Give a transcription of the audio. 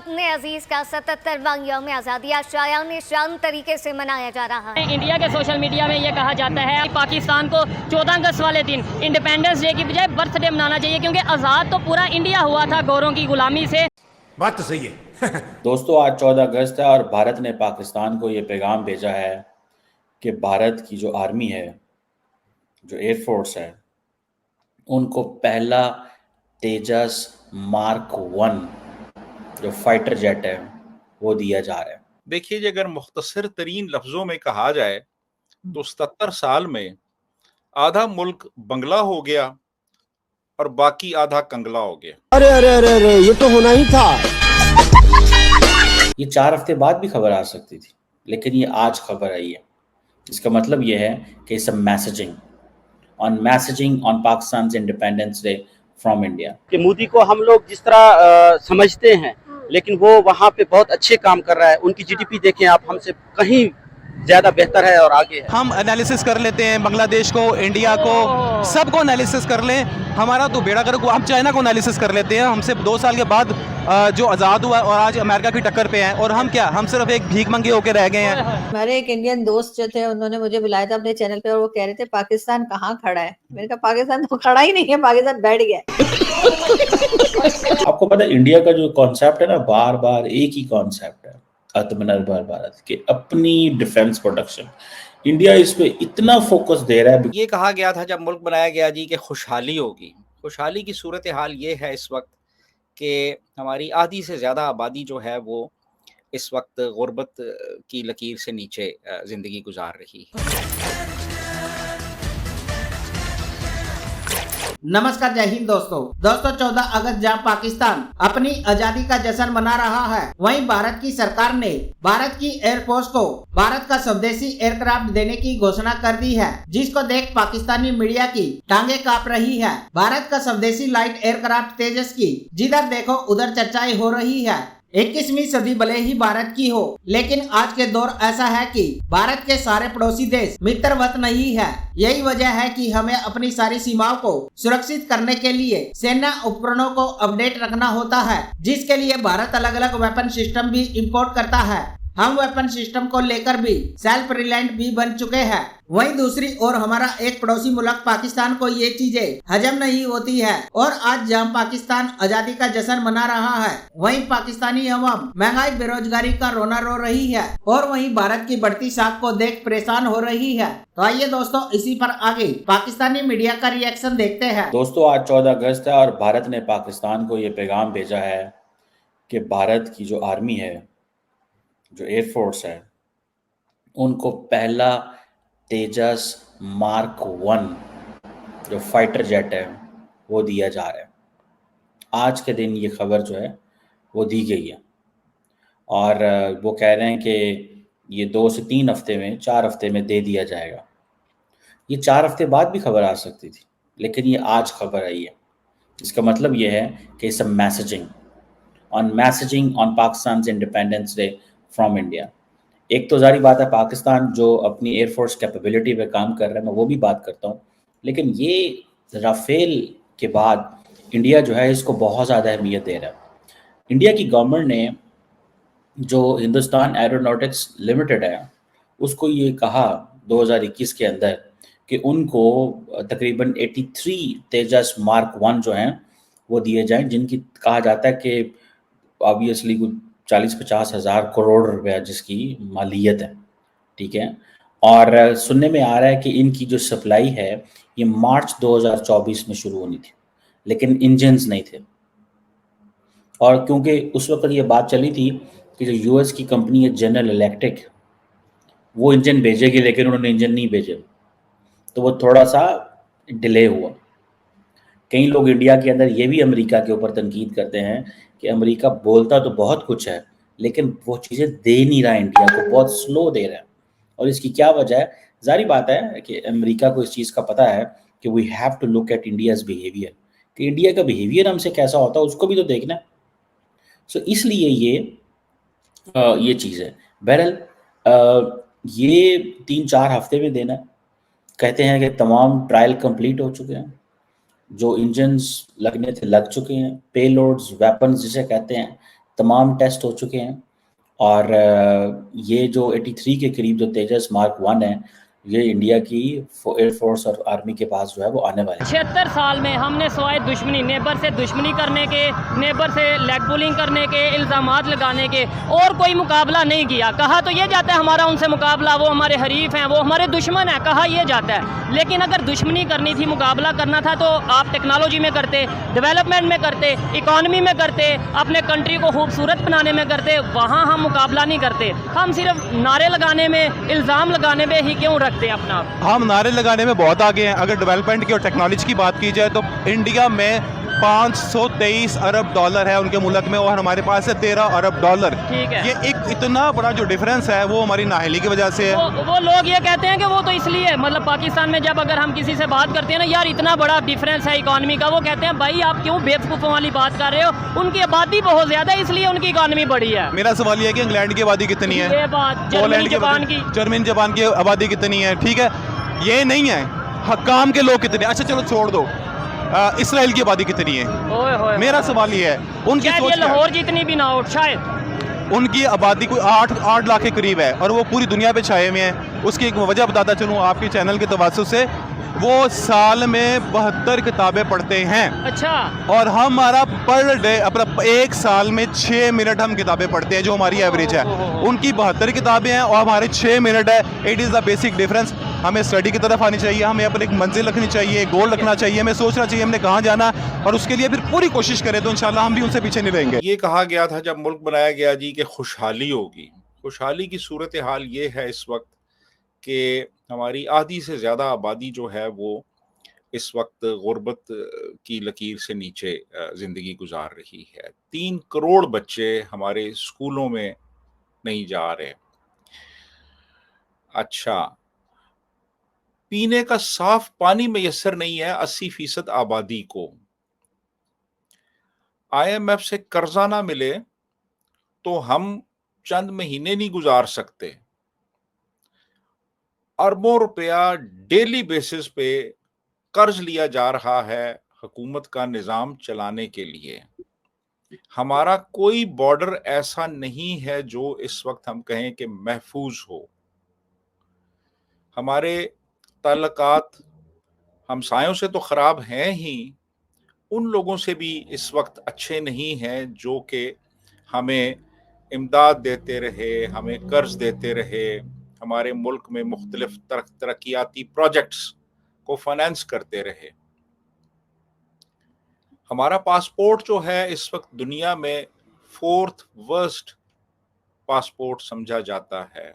वतन अजीज का 77वां यौम आज़ादी आज शायान शान तरीके से मनाया जा रहा है। इंडिया के सोशल मीडिया में ये कहा जाता है कि पाकिस्तान को 14 अगस्त वाले दिन इंडिपेंडेंस डे की बजाय बर्थडे मनाना चाहिए, क्योंकि आज़ाद तो पूरा इंडिया हुआ था गोरों की गुलामी से। बात तो सही है। दोस्तों, आज 14 अगस्त है और भारत ने पाकिस्तान को ये पैगाम भेजा है कि भारत की जो आर्मी है, जो एयरफोर्स है, उनको पहला तेजस मार्क 1 जो फाइटर जेट है वो दिया जा रहा है। देखिए जी, अगर मुख्तसर तरीन लफ्जों में कहा जाए तो 77 साल में आधा मुल्क बंगला हो गया और बाकी आधा कंगला हो गया। अरे अरे अरे अरे, ये तो होना ही था। ये 4 हफ्ते बाद भी खबर आ सकती थी, लेकिन ये आज खबर आई है। इसका मतलब ये है कि it's a messaging on Pakistan independence day from India. कि मोदी को हम लोग जिस तरह समझते हैं, लेकिन वो वहाँ पे बहुत अच्छे काम कर रहा है। उनकी जीडीपी देखें आप, हमसे कहीं ज्यादा बेहतर है और आगे है। हम एनालिसिस कर लेते हैं बांग्लादेश को, इंडिया को, सबको एनालिसिस कर लें। हमारा तो बेड़ा गर्क, आप चाइना को एनालिसिस कर लेते हैं। हमसे 2 साल के बाद जो आज़ाद हुआ और आज अमेरिका की टक्कर पे हैं, और हम सिर्फ एक भीख मंगे होकर रह गए हैं। हमारे एक इंडियन दोस्त जो थे, उन्होंने मुझे बुलाया था अपने चैनल पे और वो कह रहे थे पाकिस्तान कहाँ खड़ा है। मैंने कहा पाकिस्तान तो खड़ा ही नहीं है, पाकिस्तान बैठ गया। आपको पता है इंडिया का जो कॉन्सेप्ट है ना, बार बार एक ही कॉन्सेप्ट है, आत्मनिर्भर भारत के, अपनी डिफेंस प्रोडक्शन। इंडिया इस पे इतना फोकस दे रहा है। ये कहा गया था जब मुल्क बनाया गया जी कि खुशहाली होगी। खुशहाली की सूरत हाल ये है इस वक्त कि हमारी आधी से ज़्यादा आबादी जो है वो इस वक्त गुर्बत की लकीर से नीचे ज़िंदगी गुजार रही है। नमस्कार, जय हिंद दोस्तों। 14 अगस्त जहाँ पाकिस्तान अपनी आजादी का जश्न मना रहा है, वहीं भारत की सरकार ने भारत की एयरफोर्स को भारत का स्वदेशी एयरक्राफ्ट देने की घोषणा कर दी है, जिसको देख पाकिस्तानी मीडिया की टांगे कांप रही है। भारत का स्वदेशी लाइट एयरक्राफ्ट तेजस की जिधर देखो उधर चर्चाएं हो रही है। 21वीं सदी भले ही भारत की हो, लेकिन आज के दौर ऐसा है कि भारत के सारे पड़ोसी देश मित्रवत नहीं है। यही वजह है कि हमें अपनी सारी सीमाओं को सुरक्षित करने के लिए सेना उपकरणों को अपडेट रखना होता है, जिसके लिए भारत अलग अलग वेपन सिस्टम भी इंपोर्ट करता है। हम वेपन सिस्टम को लेकर भी सेल्फ रिलायंट भी बन चुके हैं। वहीं दूसरी ओर हमारा एक पड़ोसी मुल्क पाकिस्तान को ये चीजें हजम नहीं होती है, और आज जहां पाकिस्तान आजादी का जश्न मना रहा है, वहीं पाकिस्तानी अवाम महंगाई बेरोजगारी का रोना रो रही है, और वहीं भारत की बढ़ती साख को देख परेशान हो रही है। तो आइए दोस्तों, इसी पर आगे पाकिस्तानी मीडिया का रिएक्शन देखते हैं। दोस्तों, आज 14 अगस्त है और भारत ने पाकिस्तान को ये पैगाम भेजा है कि भारत की जो आर्मी है, जो एयरफोर्स है, उनको पहला तेजस मार्क 1 जो फाइटर जेट है वो दिया जा रहा है। आज के दिन ये खबर जो है वो दी गई है, और वो कह रहे हैं कि ये 2 से 3 हफ्ते में, 4 हफ्ते में दे दिया जाएगा। ये 4 हफ्ते बाद भी खबर आ सकती थी, लेकिन ये आज खबर आई है। इसका मतलब ये है कि it's a messaging on Pakistan independence day from India. एक तो जारी बात है, पाकिस्तान जो अपनी एयरफोर्स कैपेबिलिटी पे काम कर रहा है, मैं वो भी बात करता हूँ, लेकिन ये राफेल के बाद इंडिया जो है इसको बहुत ज़्यादा अहमियत दे रहा है। इंडिया की गवर्नमेंट ने जो हिंदुस्तान एरोनॉटिक्स लिमिटेड है, उसको ये कहा 2021 के अंदर कि उनको तकरीबन 83 तेजस मार्क 1 जो हैं वो दिए जाएं, जिनकी कहा जाता है कि ऑब्वियसली कुछ 40-50 हज़ार करोड़ रुपया जिसकी मालियत है, ठीक है। और सुनने में आ रहा है कि इनकी जो सप्लाई है ये मार्च 2024 में शुरू होनी थी, लेकिन इंजन्स नहीं थे। और क्योंकि उस वक्त ये बात चली थी कि जो यूएस की कंपनी है जनरल इलेक्ट्रिक, वो इंजन भेजेगी, लेकिन उन्होंने इंजन नहीं भेजे, तो वो थोड़ा सा डिले हुआ। कई लोग इंडिया के अंदर ये भी अमेरिका के ऊपर तनकीद करते हैं कि अमेरिका बोलता तो बहुत कुछ है, लेकिन वो चीज़ें दे नहीं रहा, इंडिया को बहुत स्लो दे रहा है। और इसकी क्या वजह है? जारी बात है कि अमेरिका को इस चीज़ का पता है कि we have to look at India's behaviour, कि इंडिया का बिहेवियर हमसे कैसा होता है उसको भी तो देखना है। सो इसलिए ये चीज़ है। बहरहाल ये 3-4 हफ्ते में देना है। कहते हैं कि तमाम ट्रायल कंप्लीट हो चुके हैं, जो इंजन्स लगने थे लग चुके हैं, पेलोड्स, वेपन्स जिसे कहते हैं, तमाम टेस्ट हो चुके हैं और ये जो 83 के करीब जो तेजस मार्क 1 है, ये इंडिया की एयरफोर्स और आर्मी के पास जो है वो आने वाले हैं। 76 साल में हमने सवाए दुश्मनी, नेबर से दुश्मनी करने के, नेबर से लेग पुलिंग करने के, इल्ज़ामात लगाने के और कोई मुकाबला नहीं किया। कहा तो ये जाता है हमारा उनसे मुकाबला, वो हमारे हरीफ हैं, वो हमारे दुश्मन हैं, कहा ये जाता है। लेकिन अगर दुश्मनी करनी थी, मुकाबला करना था, तो आप टेक्नोलॉजी में करते, डेवलपमेंट में करते, इकॉनमी में करते, अपने कंट्री को खूबसूरत बनाने में करते। वहाँ हम मुकाबला नहीं करते, हम सिर्फ नारे लगाने में, इल्ज़ाम लगाने में ही क्यों रखते हैं अपना। हम नारे लगाने में बहुत आगे हैं। अगर डेवलपमेंट की और टेक्नोलॉजी की बात की जाए तो इंडिया में 523 अरब डॉलर है उनके मुल्क में और हमारे पास है 13 अरब डॉलर। ठीक है। ये एक इतना बड़ा जो डिफरेंस है वो हमारी नाअहली की वजह से है। वो लोग ये कहते हैं कि वो तो इसलिए, मतलब पाकिस्तान में जब अगर हम किसी से बात करते हैं ना, यार इतना बड़ा डिफरेंस है इकॉनमी का, वो कहते हैं भाई आप क्यों बेवकूफ़ों वाली बात कर रहे हो, उनकी आबादी बहुत ज़्यादा है इसलिए उनकी इकॉनमी बड़ी है। मेरा सवाल ये है कि इंग्लैंड की आबादी कितनी है, ये बात पोलैंड जर्मनी जापान की आबादी कितनी है, ठीक है, ये नहीं है हक्काम के लोग कितने। अच्छा चलो छोड़ दो, इसराइल की आबादी कितनी है। मेरा सवाल ये है उनकी सोच क्या है? लाहौर जितनी भी ना हो शायद। उनकी आबादी कोई 8 लाख के करीब है और वो पूरी दुनिया पे छाए हुए हैं। उसकी एक वजह बताता चलूँ आपके चैनल के तवज्जुह से, वो साल में 72 किताबें पढ़ते हैं। अच्छा। और हमारा पर डे अपना एक साल में 6 मिनट हम किताबें पढ़ते हैं जो हमारी एवरेज है। उनकी 72 किताबें हैं और हमारे 6 मिनट है। It is the basic difference. हमें स्टडी की तरफ आनी चाहिए, हमें अपने एक मंजिल रखनी चाहिए, गोल रखना चाहिए, हमें सोचना चाहिए हमने कहाँ जाना, और उसके लिए फिर पूरी कोशिश करें तो इंशाल्लाह हम भी उनसे पीछे नहीं रहेंगे। ये कहा गया था जब मुल्क बनाया गया जी कि खुशहाली होगी। खुशहाली की सूरत हाल ये है इस वक्त कि हमारी आधी से ज़्यादा आबादी जो है वो इस वक्त गुर्बत की लकीर से नीचे ज़िंदगी गुजार रही है। 3 करोड़ बच्चे हमारे स्कूलों में नहीं जा रहे। अच्छा, पीने का साफ पानी मैसर नहीं है 80% आबादी को। IMF से कर्जा ना मिले तो हम चंद महीने नहीं गुजार सकते। अरबों रुपया डेली बेसिस पे कर्ज लिया जा रहा है हुकूमत का निज़ाम चलाने के लिए। हमारा कोई बॉर्डर ऐसा नहीं है जो इस वक्त हम कहें कि महफूज हो। हमारे ताल्लुकात हमसायों से तो ख़राब हैं ही, उन लोगों से भी इस वक्त अच्छे नहीं हैं जो कि हमें इमदाद देते रहे, हमें कर्ज देते रहे, हमारे मुल्क में मुख्तलिफ तरक्याती प्रोजेक्ट्स को फाइनेंस करते रहे। हमारा पासपोर्ट जो है इस वक्त दुनिया में 4th वर्स्ट पासपोर्ट समझा जाता है।